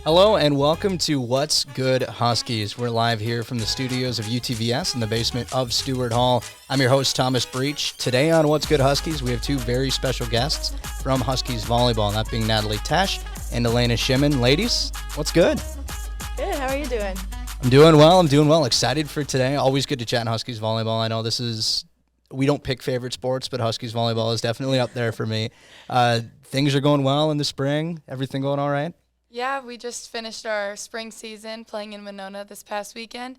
Hello and welcome to What's Good Huskies. We're live here from the studios of UTVS in the basement of Stewart Hall. I'm your host, Thomas Breach. Today on What's Good Huskies, we have two very special guests from Huskies volleyball, that being Natalie Tesch and Allena Shimon. Ladies, what's good? Good. How are you doing? I'm doing well. Excited for today. Always good to chat in Huskies volleyball. I know we don't pick favorite sports, but Huskies volleyball is definitely up there for me. Things are going well in the spring. Everything going all right? Yeah, we just finished our spring season playing in Winona this past weekend,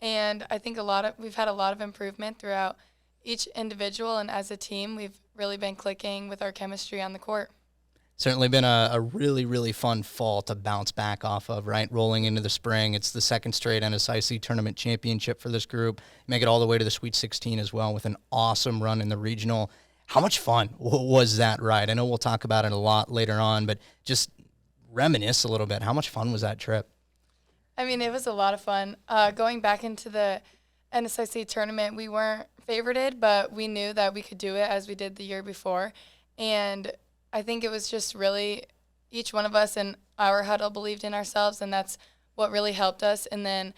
and I think we've had a lot of improvement throughout each individual, and as a team, we've really been clicking with our chemistry on the court. Certainly been a really, really fun fall to bounce back off of, right? Rolling into the spring. It's the second straight SCSU tournament championship for this group. Make it all the way to the Sweet 16 as well with an awesome run in the regional. How much fun was that ride? I know we'll talk about it a lot later on, but just reminisce a little bit. How much fun was that trip? I mean, it was a lot of fun. Going back into the NSIC tournament, we weren't favorited, but we knew that we could do it as we did the year before. And I think it was just really each one of us in our huddle believed in ourselves, and that's what really helped us. And then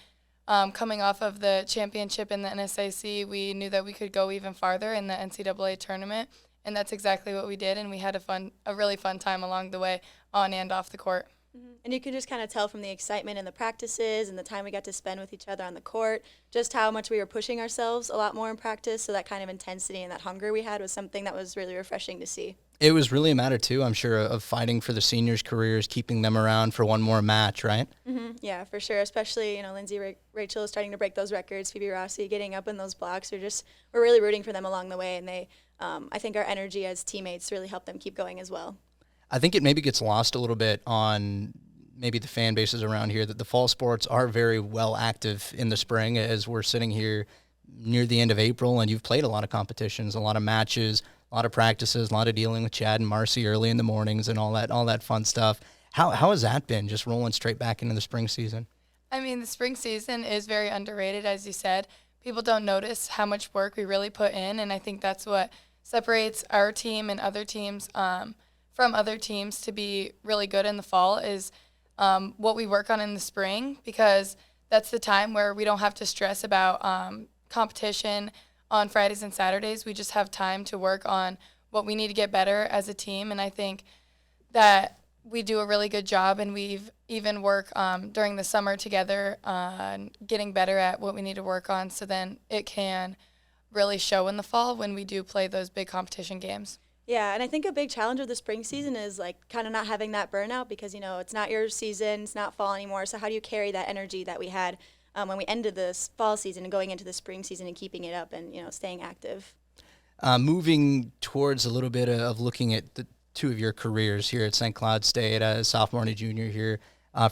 coming off of the championship in the NSIC, we knew that we could go even farther in the NCAA tournament, and that's exactly what we did. And we had a really fun time along the way, on and off the court. Mm-hmm. And you could just kind of tell from the excitement in the practices and the time we got to spend with each other on the court, just how much we were pushing ourselves a lot more in practice. So that kind of intensity and that hunger we had was something that was really refreshing to see. It was really a matter, too, I'm sure, of fighting for the seniors' careers, keeping them around for one more match, right? Mm-hmm. Yeah, for sure. Especially, Lindsay Rachel is starting to break those records. Phoebe Rossi getting up in those blocks. We're really rooting for them along the way. And I think our energy as teammates really helped them keep going as well. I think it maybe gets lost a little bit on maybe the fan bases around here that the fall sports are very well active in the spring as we're sitting here near the end of April, and you've played a lot of competitions, a lot of matches, a lot of practices, a lot of dealing with Chad and Marcy early in the mornings and all that fun stuff. How has that been, just rolling straight back into the spring season? I mean, the spring season is very underrated, as you said. People don't notice how much work we really put in, and I think that's what separates our team and other teams from other teams to be really good in the fall is what we work on in the spring, because that's the time where we don't have to stress about competition on Fridays and Saturdays. We just have time to work on what we need to get better as a team, and I think that we do a really good job, and we've even work during the summer together on getting better at what we need to work on, so then it can really show in the fall when we do play those big competition games. Yeah, and I think a big challenge of the spring season is kind of not having that burnout because, it's not your season, it's not fall anymore. So how do you carry that energy that we had when we ended this fall season and going into the spring season and keeping it up and, staying active? Moving towards a little bit of looking at the two of your careers here at St. Cloud State, as sophomore and a junior here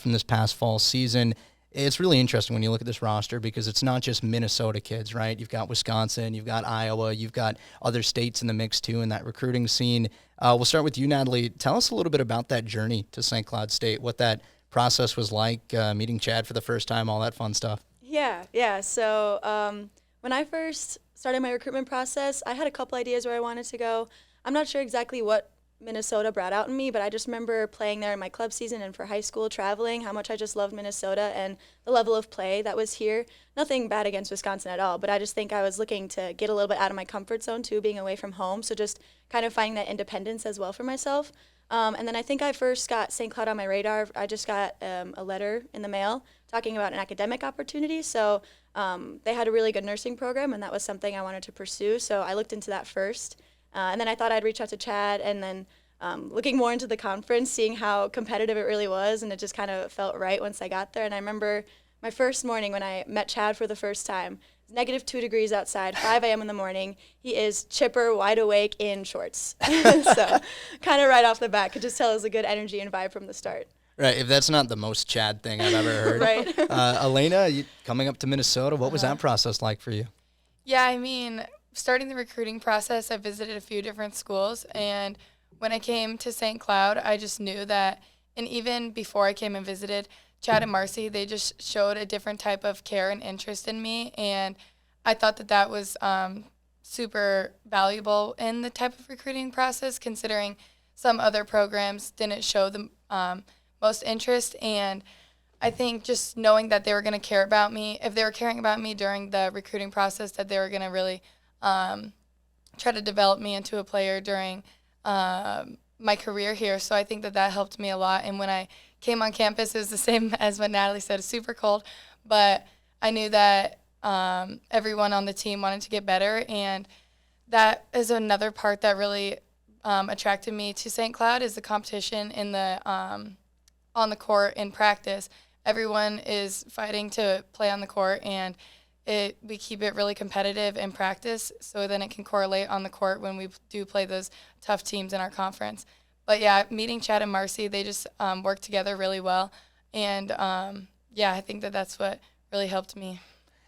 from this past fall season. It's really interesting when you look at this roster because it's not just Minnesota kids, right? You've got Wisconsin, you've got Iowa, you've got other states in the mix too in that recruiting scene. We'll start with you, Natalie. Tell us a little bit about that journey to St. Cloud State, what that process was like, meeting Chad for the first time, all that fun stuff. Yeah. So when I first started my recruitment process, I had a couple ideas where I wanted to go. I'm not sure exactly what Minnesota brought out in me, but I just remember playing there in my club season and for high school, traveling, how much I just loved Minnesota and the level of play that was here. Nothing bad against Wisconsin at all, but I just think I was looking to get a little bit out of my comfort zone too, being away from home, so just kind of finding that independence as well for myself. And then I think I first got St. Cloud on my radar. I just got a letter in the mail talking about an academic opportunity, so they had a really good nursing program, and that was something I wanted to pursue, so I looked into that first. And then I thought I'd reach out to Chad, and then looking more into the conference, seeing how competitive it really was, and it just kind of felt right once I got there. And I remember my first morning when I met Chad for the first time, it's -2 degrees outside, 5 a.m. in the morning. He is chipper, wide awake, in shorts. So kind of right off the bat, could just tell it was a good energy and vibe from the start. Right, if that's not the most Chad thing I've ever heard. Right. Allena, coming up to Minnesota, what was that process like for you? Yeah, I mean, starting the recruiting process, I visited a few different schools, and when I came to St. Cloud, I just knew that, and even before I came and visited, Chad and Marcy, they just showed a different type of care and interest in me, and I thought that was super valuable in the type of recruiting process, considering some other programs didn't show the most interest. And I think just knowing that they were going to care about me, if they were caring about me during the recruiting process, that they were going to really try to develop me into a player during my career here. So I think that helped me a lot. And when I came on campus, it was the same as what Natalie said, super cold. But I knew that everyone on the team wanted to get better. And that is another part that really attracted me to St. Cloud is the competition in the on the court in practice. Everyone is fighting to play on the court, and we keep it really competitive in practice, so then it can correlate on the court when we do play those tough teams in our conference. But yeah, meeting Chad and Marcy, they just work together really well, and yeah, I think that's what really helped me.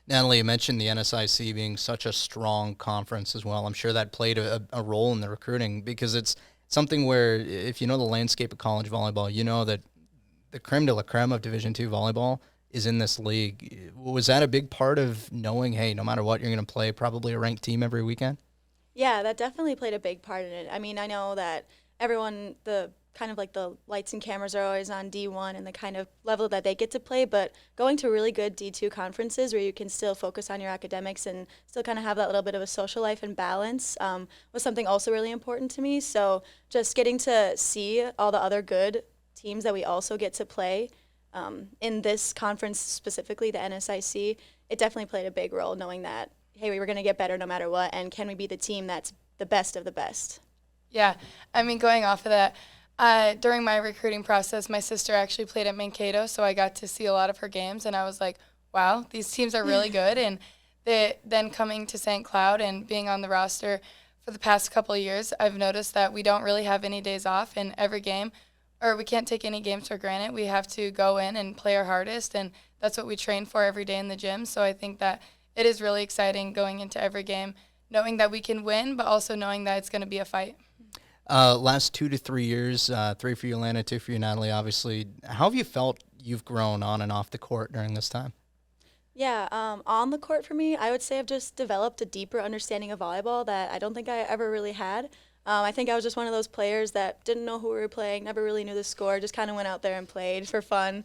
Natalie, you mentioned the NSIC being such a strong conference as well. I'm sure that played a role in the recruiting, because it's something where if you know the landscape of college volleyball, you know that the creme de la creme of Division II volleyball is in this league. Was that a big part of knowing, hey, no matter what, you're going to play probably a ranked team every weekend? Yeah, that definitely played a big part in it. I mean, I know that everyone, the kind of like the lights and cameras are always on D1 and the kind of level that they get to play, but going to really good D2 conferences where you can still focus on your academics and still kind of have that little bit of a social life and balance was something also really important to me. So just getting to see all the other good teams that we also get to play in this conference, specifically the NSIC, it definitely played a big role, knowing that, hey, we were going to get better no matter what, and can we be the team that's the best of the best? Yeah, I mean, going off of that, during my recruiting process, my sister actually played at Mankato, so I got to see a lot of her games, and I was like, wow, these teams are really good. And then coming to St. Cloud and being on the roster for the past couple of years, I've noticed that we don't really have any days off in every game, or we can't take any games for granted. We have to go in and play our hardest, and that's what we train for every day in the gym. So I think that it is really exciting going into every game, knowing that we can win, but also knowing that it's going to be a fight. Last 2 to 3 years, 3 for you, Allena, 2 for you, Natalie, obviously. How have you felt you've grown on and off the court during this time? Yeah, on the court for me, I would say I've just developed a deeper understanding of volleyball that I don't think I ever really had. I think I was just one of those players that didn't know who we were playing, never really knew the score, just kind of went out there and played for fun.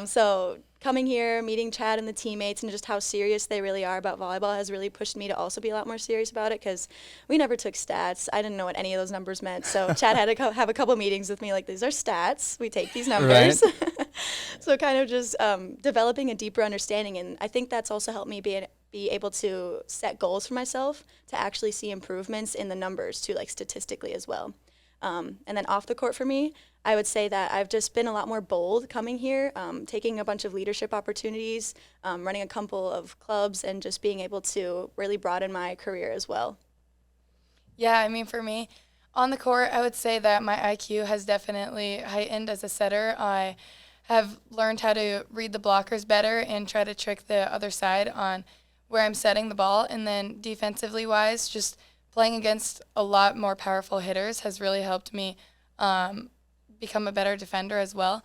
So coming here, meeting Chad and the teammates and just how serious they really are about volleyball has really pushed me to also be a lot more serious about it, because we never took stats. I didn't know what any of those numbers meant. So Chad had to have a couple meetings with me like, these are stats. We take these numbers. Right. So kind of just developing a deeper understanding. And I think that's also helped me be able to set goals for myself to actually see improvements in the numbers too, like statistically as well. And then off the court for me, I would say that I've just been a lot more bold coming here, taking a bunch of leadership opportunities, running a couple of clubs, and just being able to really broaden my career as well. Yeah, I mean, for me, on the court, I would say that my IQ has definitely heightened as a setter. I have learned how to read the blockers better and try to trick the other side on where I'm setting the ball. And then defensively wise, just playing against a lot more powerful hitters has really helped me become a better defender as well.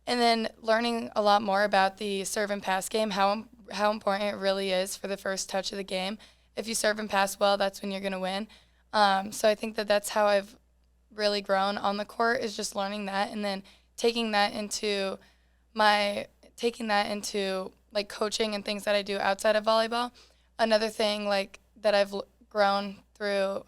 And then learning a lot more about the serve and pass game, how important it really is for the first touch of the game. If you serve and pass well, that's when you're going to win. So I think that's how I've really grown on the court, is just learning that, and then taking that into like coaching and things that I do outside of volleyball. Another thing like that I've grown through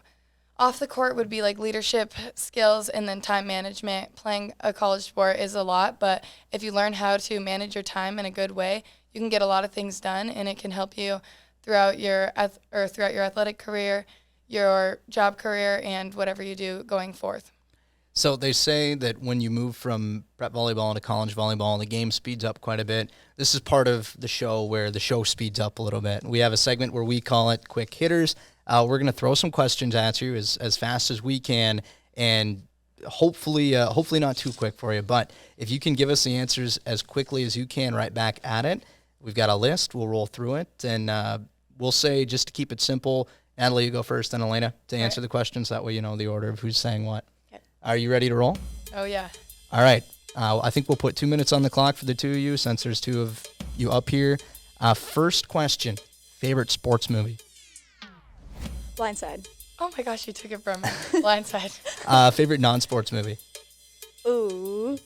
off the court would be like leadership skills, and then time management. Playing a college sport is a lot, but if you learn how to manage your time in a good way, you can get a lot of things done, and it can help you throughout your athletic career, your job career, and whatever you do going forth. So they say that when you move from prep volleyball to college volleyball, the game speeds up quite a bit. This is part of the show where the show speeds up a little bit. We have a segment where we call it Quick Hitters. We're going to throw some questions at you as fast as we can, and hopefully not too quick for you. But if you can give us the answers as quickly as you can right back at it, we've got a list. We'll roll through it, and we'll say, just to keep it simple, Natalie, you go first, then Allena to answer the questions. That way you know the order of who's saying what. Okay. Are you ready to roll? Oh, yeah. All right. I think we'll put 2 minutes on the clock for the two of you, since there's two of you up here. First question, favorite sports movie? Blindside. Oh my gosh, you took it from Blindside. Favorite non-sports movie? Ooh.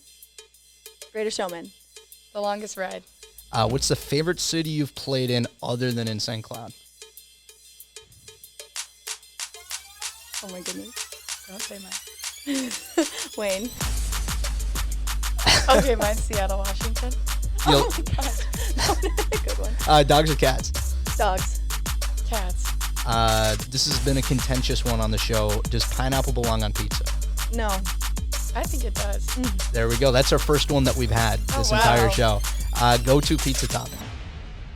Greatest Showman. The Longest Ride. What's the favorite city you've played in other than in St. Cloud? Oh my goodness. Don't say mine. Wayne. Okay, mine's Seattle, Washington. You'll- Oh my gosh. Good one. Dogs or cats? Dogs. Cats. This has been a contentious one on the show. Does pineapple belong on pizza? No. I think it does. There we go. That's our first one that we've had this Oh, wow. entire show. Go-to pizza topping.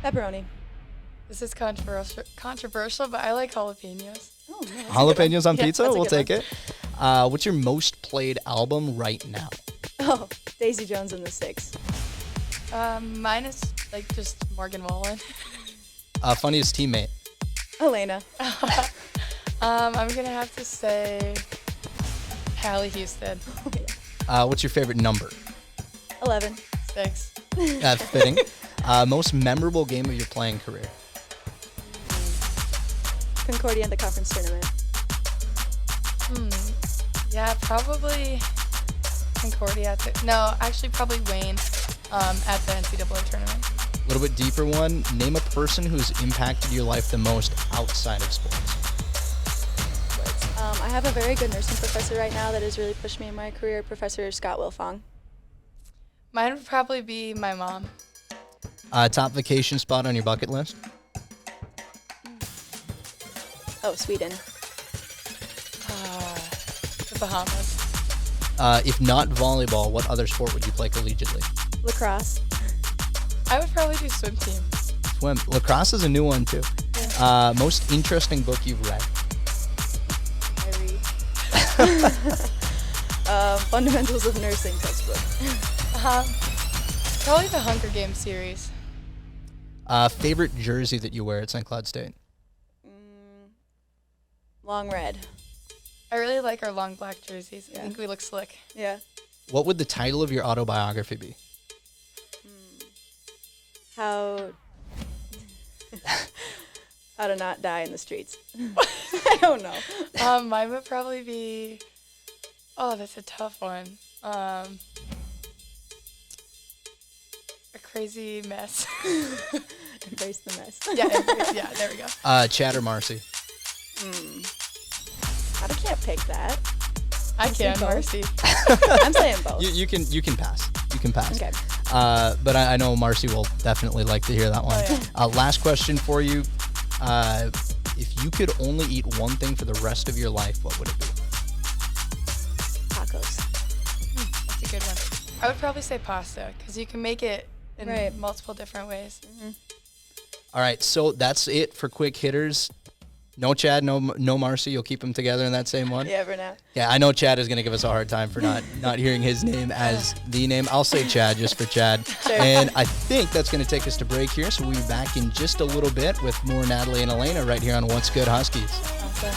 Pepperoni. This is controversial, but I like jalapenos. Oh, no. Jalapenos on Yeah, pizza? that's a We'll good take it. What's your most played album right now? Oh, Daisy Jones and the Six. Mine is like just Morgan Wallen. Funniest teammate? Allena. I'm gonna have to say Hallie Houston. Oh, yeah. What's your favorite number? 11. 6. Fitting. Most memorable game of your playing career? Concordia in the conference tournament. Yeah, probably Concordia. No, actually probably Wayne at the NCAA tournament. A little bit deeper one. Name a person who's impacted your life the most outside of sports. I have a very good nursing professor right now that has really pushed me in my career, Professor Scott Wilfong. Mine would probably be my mom. Top vacation spot on your bucket list? Oh, Sweden. The Bahamas. If not volleyball, what other sport would you play collegiately? Lacrosse. I would probably do swim team. Swim. Lacrosse is a new one too. Most interesting book you've read? I read. Fundamentals of Nursing textbook. Probably the Hunger Games series. Favorite jersey that you wear at St. Cloud State? Long red. I really like our long black jerseys. I Yeah. think we look slick. Yeah. What would the title of your autobiography be? How to not die in the streets. I don't know. Mine would probably be. Oh, that's a tough one. A crazy mess. Embrace the mess. Yeah, there we go. Chad or Marcy? I can't pick that. I say can, both. Marcy. I'm saying both. You can pass. You can pass. Okay. But I know Marcy will definitely like to hear that one. Oh, yeah. Last question for you. If you could only eat one thing for the rest of your life, what would it be? Tacos. That's a good one. I would probably say pasta because you can make it in Right. multiple different ways. All right, so that's it for quick hitters. No Chad, no Marcy. You'll keep them together in that same one? Yeah, for now. Yeah, I know Chad is going to give us a hard time for not hearing his name as the name. I'll say Chad just for Chad. Sure. And I think that's going to take us to break here. So we'll be back in just a little bit with more Natalie and Allena right here on What's Good Huskies. Awesome.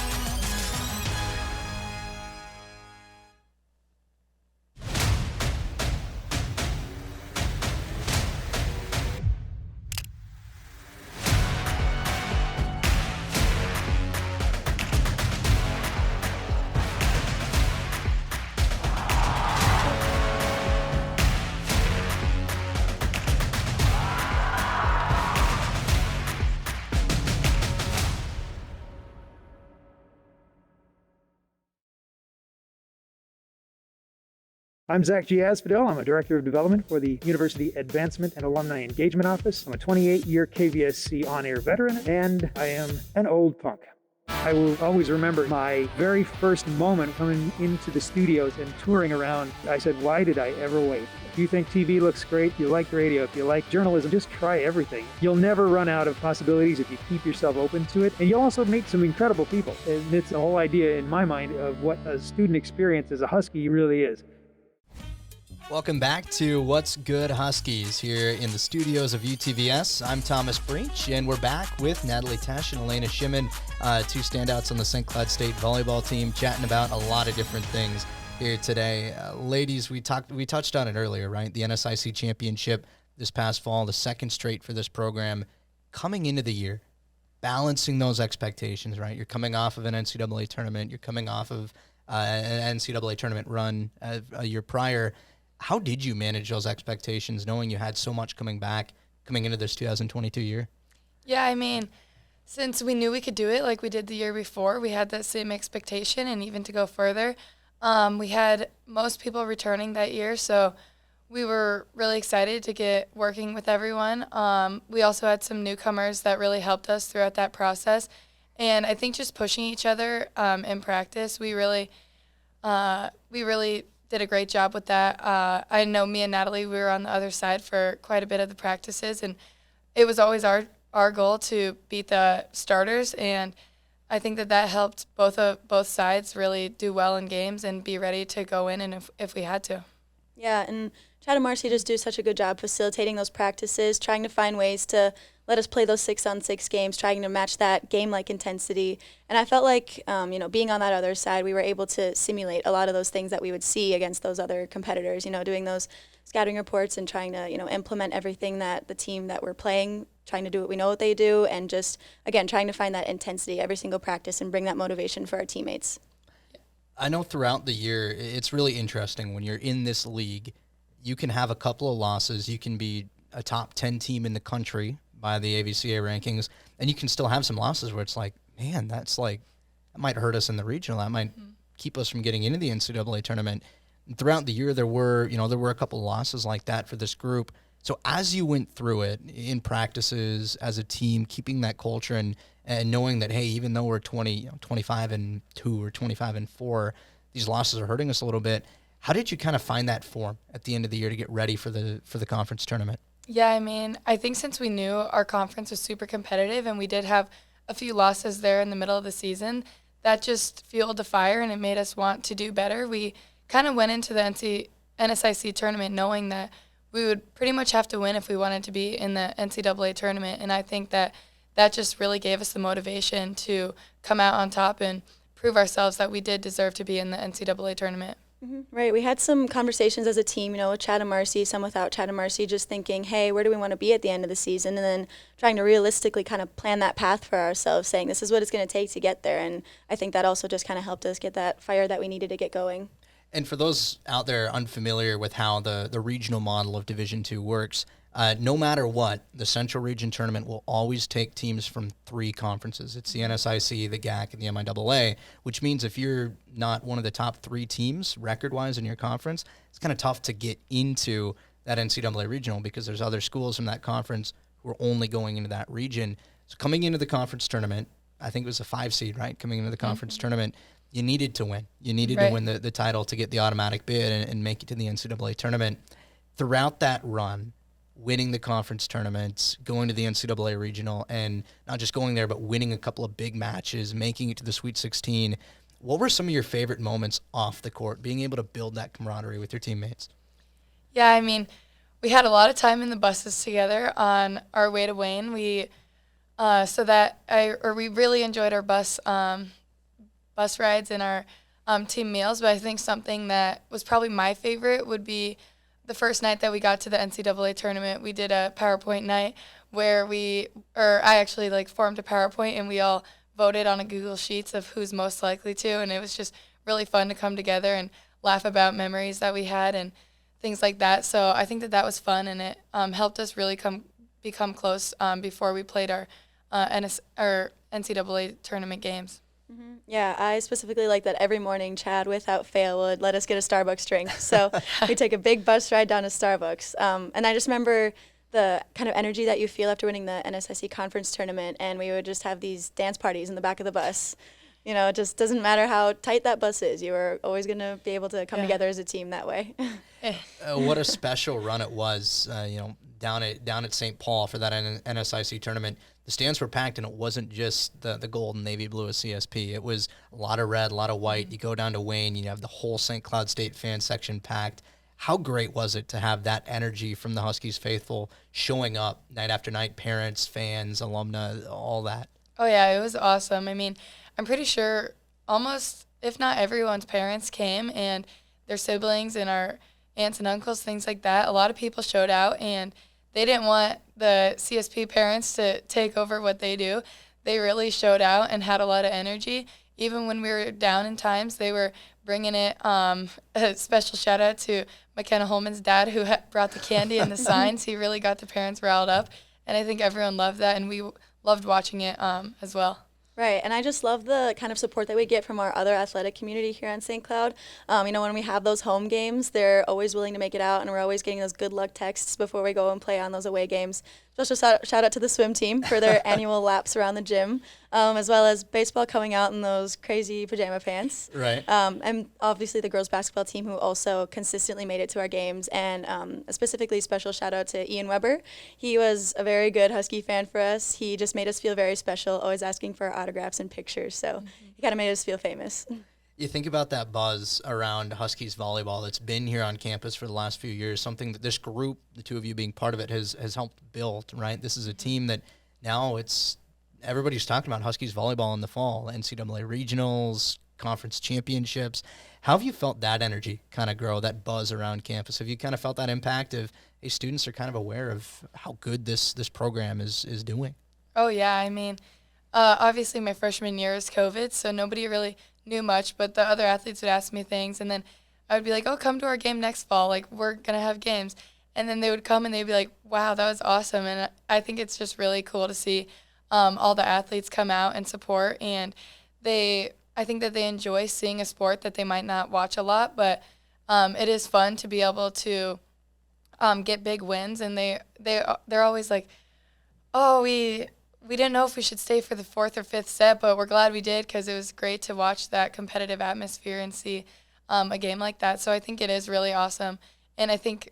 I'm Zach G. Asphodel. I'm a Director of Development for the University Advancement and Alumni Engagement Office. I'm a 28-year KVSC on-air veteran, and I am an old punk. I will always remember my very first moment coming into the studios and touring around. I said, why did I ever wait? If you think TV looks great, you like radio, if you like journalism, just try everything. You'll never run out of possibilities if you keep yourself open to it. And you'll also meet some incredible people. And it's the whole idea in my mind of what a student experience as a Husky really is. Welcome back to What's Good Huskies here in the studios of UTVS. I'm Thomas Breach, and we're back with Natalie Tesch and Allena Shimon, two standouts on the St. Cloud State volleyball team, chatting about a lot of different things here today. Ladies, we touched on it earlier, right? The NSIC championship this past fall, the second straight for this program. Coming into the year, balancing those expectations, right? You're coming off of an NCAA tournament. You're coming off of an NCAA tournament run a year prior. How did you manage those expectations, knowing you had so much coming into this 2022 year? Yeah, I mean, since we knew we could do it like we did the year before, we had that same expectation, and even to go further. We had most people returning that year, so we were really excited to get working with everyone. We also had some newcomers that really helped us throughout that process. And I think just pushing each other in practice, we really did a great job with that. I know me and Natalie, we were on the other side for quite a bit of the practices, and it was always our goal to beat the starters, and I think that helped both sides really do well in games and be ready to go in, and if we had to. Yeah, and Chad and Marcy just do such a good job facilitating those practices, trying to find ways to let us play those 6-on-6 games, trying to match that game-like intensity. And I felt like, being on that other side, we were able to simulate a lot of those things that we would see against those other competitors, doing those scouting reports and trying to, implement everything that the team that we're playing, trying to do what we know what they do, and just, again, trying to find that intensity every single practice and bring that motivation for our teammates. I know throughout the year, it's really interesting when you're in this league, you can have a couple of losses. You can be a top 10 team in the country by the AVCA rankings, and you can still have some losses where it's like, man, that might hurt us in the regional. That might keep us from getting into the NCAA tournament. And throughout the year, there were a couple of losses like that for this group. So as you went through it in practices as a team, keeping that culture and knowing that, hey, even though we're 25-2 or 25-4, these losses are hurting us a little bit. How did you kind of find that form at the end of the year to get ready for the conference tournament? Yeah, I mean, I think since we knew our conference was super competitive and we did have a few losses there in the middle of the season, that just fueled the fire and it made us want to do better. We kind of went into the NSIC tournament knowing that we would pretty much have to win if we wanted to be in the NCAA tournament, and I think that just really gave us the motivation to come out on top and prove ourselves that we did deserve to be in the NCAA tournament. Mm-hmm. Right. We had some conversations as a team, with Chad and Marcy, some without Chad and Marcy, just thinking, hey, where do we want to be at the end of the season? And then trying to realistically kind of plan that path for ourselves, saying this is what it's going to take to get there. And I think that also just kind of helped us get that fire that we needed to get going. And for those out there unfamiliar with how the regional model of Division II works, no matter what, the Central Region Tournament will always take teams from 3 conferences. It's the NSIC, the GAC, and the MIAA, which means if you're not one of the top 3 teams record-wise in your conference, it's kind of tough to get into that NCAA regional because there's other schools from that conference who are only going into that region. So coming into the conference tournament, I think it was a 5 seed, right? Coming into the conference tournament, you needed to win. You needed to win the title to get the automatic bid and make it to the NCAA tournament. Throughout that run, winning the conference tournaments, going to the NCAA regional, and not just going there, but winning a couple of big matches, making it to the Sweet 16. What were some of your favorite moments off the court, being able to build that camaraderie with your teammates? Yeah, I mean, we had a lot of time in the buses together on our way to Wayne. We really enjoyed our bus rides and our team meals, but I think something that was probably my favorite would be the first night that we got to the NCAA tournament. We did a PowerPoint night where I actually formed a PowerPoint and we all voted on a Google Sheets of who's most likely to, and it was just really fun to come together and laugh about memories that we had and things like that. So I think that was fun, and it helped us really become close before we played our NCAA tournament games. Mm-hmm. Yeah, I specifically like that every morning Chad, without fail, would let us get a Starbucks drink. So we take a big bus ride down to Starbucks. And I just remember the kind of energy that you feel after winning the NSIC conference tournament, and we would just have these dance parties in the back of the bus. It just doesn't matter how tight that bus is. You are always going to be able to come together as a team that way. What a special run it was, down at St. Paul for that NSIC tournament. The stands were packed, and it wasn't just the gold and navy blue of CSP. It was a lot of red, a lot of white. You go down to Wayne, you have the whole St. Cloud State fan section packed. How great was it to have that energy from the Huskies faithful showing up night after night, parents, fans, alumni, all that? Oh, yeah, it was awesome. I mean, I'm pretty sure almost, if not everyone's parents came, and their siblings and our aunts and uncles, things like that. A lot of people showed out, and they didn't want the CSP parents to take over what they do. They really showed out and had a lot of energy. even when we were down in times, they were bringing it. A special shout out to McKenna Holman's dad, who brought the candy and the signs. He really got the parents riled up, and I think everyone loved that, and we loved watching it as well. Right, and I just love the kind of support that we get from our other athletic community here on St. Cloud. When we have those home games, they're always willing to make it out, and we're always getting those good luck texts before we go and play on those away games. Just a shout out to the swim team for their annual laps around the gym, as well as baseball coming out in those crazy pajama pants. Right. And obviously the girls basketball team, who also consistently made it to our games. And a specifically special shout out to Ian Weber. He was a very good Husky fan for us. He just made us feel very special, always asking for our autographs and pictures. So he kind of made us feel famous. You think about that buzz around Huskies volleyball that's been here on campus for the last few years, something that this group, the two of you being part of it, has helped build, right? This is a team that now everybody's talking about Huskies volleyball in the fall, NCAA regionals, conference championships. How have you felt that energy kind of grow, that buzz around campus? Have you kind of felt that impact of, hey, students are kind of aware of how good this program is doing? Oh, yeah. I mean, obviously my freshman year is COVID, so nobody really knew much, but the other athletes would ask me things, and then I would be like, oh, come to our game next fall. Like, we're going to have games. And then they would come and they'd be like, wow, that was awesome. And I think it's just really cool to see all the athletes come out and support. And I think that they enjoy seeing a sport that they might not watch a lot, but it is fun to be able to get big wins. And they're always like, oh, we didn't know if we should stay for the fourth or fifth set, but we're glad we did because it was great to watch that competitive atmosphere and see a game like that. So I think it is really awesome. And I think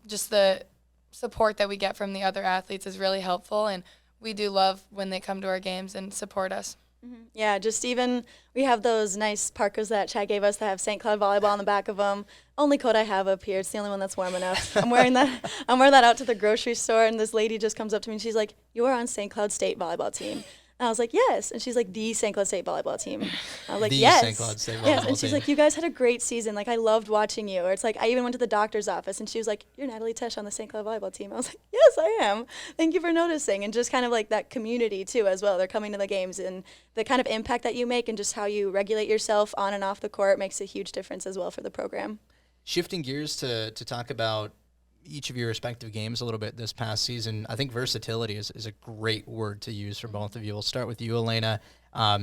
just the support that we get from the other athletes is really helpful, and we do love when they come to our games and support us. Mm-hmm. Yeah, just even we have those nice parkas that Chad gave us that have St. Cloud volleyball on the back of them. Only coat I have up here. It's the only one that's warm enough. I'm wearing that out to the grocery store, and this lady just comes up to me and she's like, "You are on St. Cloud State volleyball team." And I was like, "Yes." And she's like, "The St. Cloud State volleyball team." I was like, The "Yes." St. Cloud State volleyball yes. And she's team. like, "You guys had a great season. Like, I loved watching you." Or it's like, I even went to the doctor's office and she was like, "You're Natalie Tesch on the St. Cloud volleyball team." I was like, "Yes, I am. Thank you for noticing." And just kind of like that community too as well. They're coming to the games, and the kind of impact that you make and just how you regulate yourself on and off the court makes a huge difference as well for the program. Shifting gears to talk about each of your respective games a little bit this past season, I think versatility is a great word to use for both of you. We'll start with you, Allena.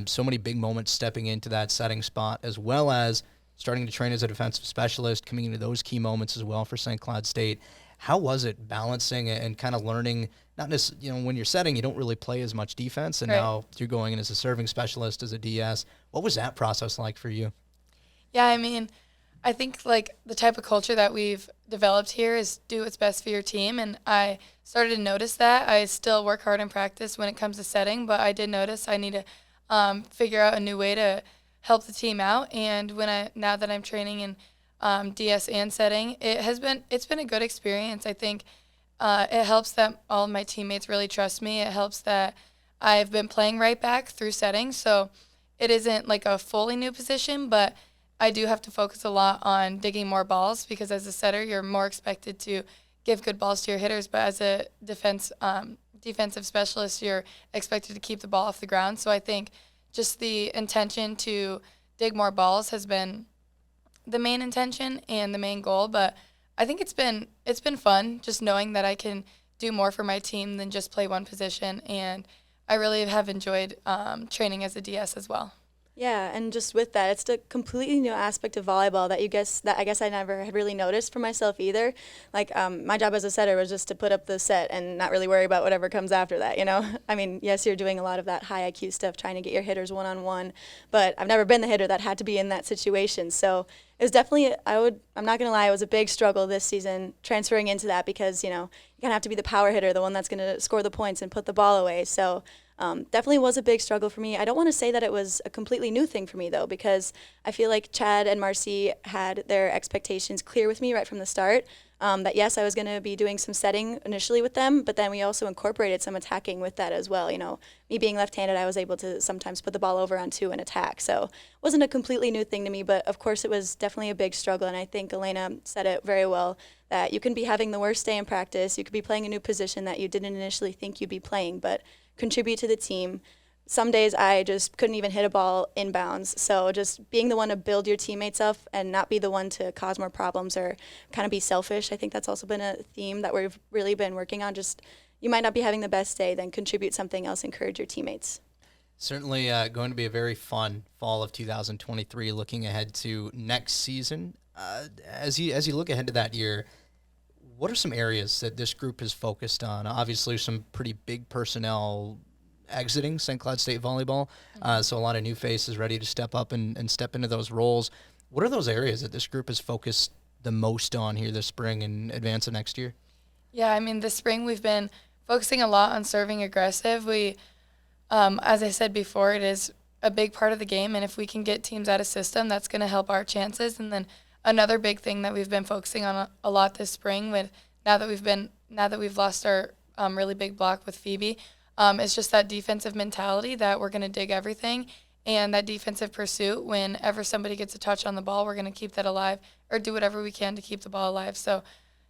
So many big moments stepping into that setting spot, as well as starting to train as a defensive specialist, coming into those key moments as well for St. Cloud State. How was it balancing and kind of learning, not necessarily, when you're setting, you don't really play as much defense, and right. Now you're going in as a serving specialist, as a DS. What was that process like for you? Yeah, I mean, I think like the type of culture that we've developed here is do what's best for your team, and I started to notice that. I still work hard in practice when it comes to setting, but I did notice I need to figure out a new way to help the team out. And now that I'm training in DS and setting, it's been a good experience. I think it helps that all of my teammates really trust me. It helps that I've been playing right back through setting, so it isn't like a fully new position, but I do have to focus a lot on digging more balls because as a setter, you're more expected to give good balls to your hitters, but as a defensive specialist, you're expected to keep the ball off the ground. So I think just the intention to dig more balls has been the main intention and the main goal, but I think it's been fun just knowing that I can do more for my team than just play one position, and I really have enjoyed training as a DS as well. Yeah, and just with that, it's a completely new aspect of volleyball that I guess I never had really noticed for myself either. Like my job as a setter was just to put up the set and not really worry about whatever comes after that, you know? I mean, yes, you're doing a lot of that high IQ stuff, trying to get your hitters one-on-one, but I've never been the hitter that had to be in that situation. So it was definitely, I'm not going to lie, it was a big struggle this season transferring into that because, you kind of have to be the power hitter, the one that's going to score the points and put the ball away. So definitely was a big struggle for me. I don't want to say that it was a completely new thing for me, though, because I feel like Chad and Marcy had their expectations clear with me right from the start, that, yes, I was going to be doing some setting initially with them, but then we also incorporated some attacking with that as well. Me being left-handed, I was able to sometimes put the ball over on two and attack. So it wasn't a completely new thing to me, but, of course, it was definitely a big struggle, and I think Allena said it very well, that you can be having the worst day in practice, you could be playing a new position that you didn't initially think you'd be playing, but contribute to the team, some days I just couldn't even hit a ball inbounds. So just being the one to build your teammates up and not be the one to cause more problems or kind of be selfish. I think that's also been a theme that we've really been working on. Just you might not be having the best day, then contribute something else, encourage your teammates. Certainly going to be a very fun fall of 2023, looking ahead to next season. As you look ahead to that year, what are some areas that this group is focused on? Obviously, some pretty big personnel exiting St. Cloud State volleyball, so a lot of new faces ready to step up and step into those roles. What are those areas that this group is focused the most on here this spring and advance of next year? Yeah, I mean, this spring we've been focusing a lot on serving aggressive. We, as I said before, it is a big part of the game, and if we can get teams out of system, that's going to help our chances. And then another big thing that we've been focusing on a lot this spring, with now that we've lost our really big block with Phoebe, is just that defensive mentality that we're going to dig everything, and that defensive pursuit. Whenever somebody gets a touch on the ball, we're going to keep that alive or do whatever we can to keep the ball alive. So,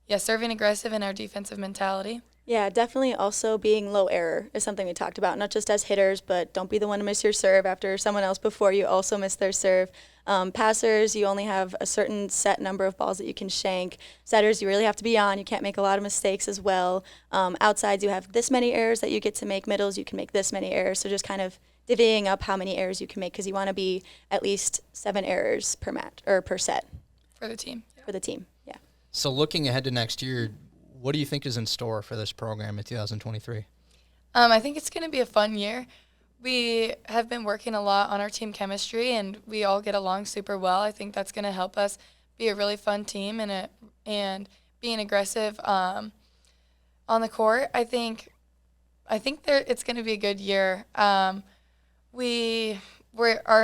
yeah, serving aggressive in our defensive mentality. Yeah, definitely also being low error is something we talked about, not just as hitters, but don't be the one to miss your serve after someone else before you also miss their serve. Passers, you only have a certain set number of balls that you can shank. Setters, you really have to be on. You can't make a lot of mistakes as well. Outsides, you have this many errors that you get to make. Middles, you can make this many errors. So just kind of divvying up how many errors you can make, because you want to be at least 7 errors per match or per set. For the team. For the team, yeah. So looking ahead to next year, what do you think is in store for this program in 2023? I think it's going to be a fun year. We have been working a lot on our team chemistry, and we all get along super well. I think that's going to help us be a really fun team and being aggressive on the court. I think it's going to be a good year. Our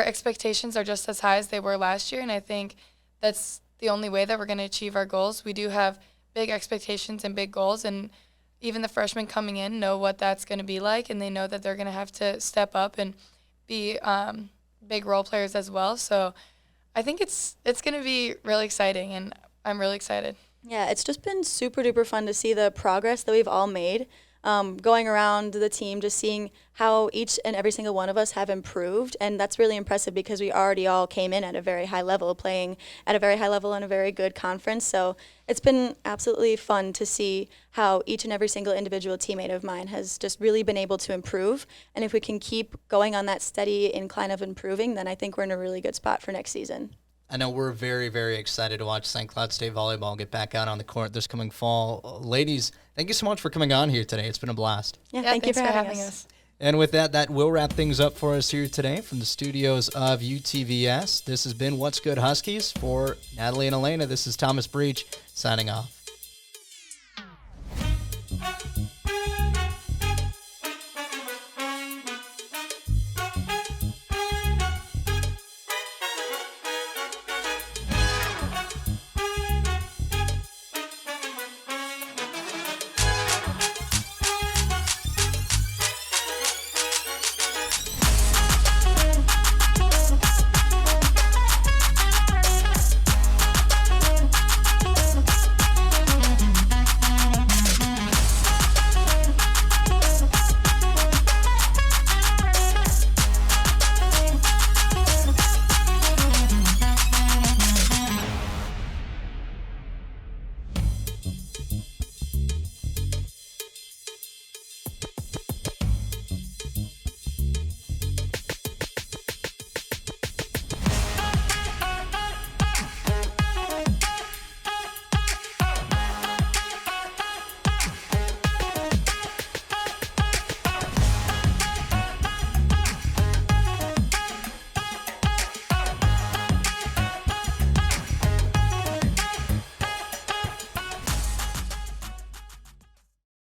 expectations are just as high as they were last year, and I think that's the only way that we're going to achieve our goals. We do have big expectations and big goals, and even the freshmen coming in know what that's going to be like, and they know that they're going to have to step up and be big role players as well. So I think it's going to be really exciting, and I'm really excited. Yeah, it's just been super duper fun to see the progress that we've all made. Going around the team, just seeing how each and every single one of us have improved. And that's really impressive because we already all came in at a very high level, playing at a very high level in a very good conference. So it's been absolutely fun to see how each and every single individual teammate of mine has just really been able to improve. And if we can keep going on that steady incline of improving, then I think we're in a really good spot for next season. I know we're very, very excited to watch St. Cloud State volleyball get back out on the court this coming fall. Ladies, thank you so much for coming on here today. It's been a blast. Yeah, thank you for having us. And with that will wrap things up for us here today from the studios of UTVS. This has been What's Good Huskies. For Natalie and Allena, this is Thomas Breach signing off.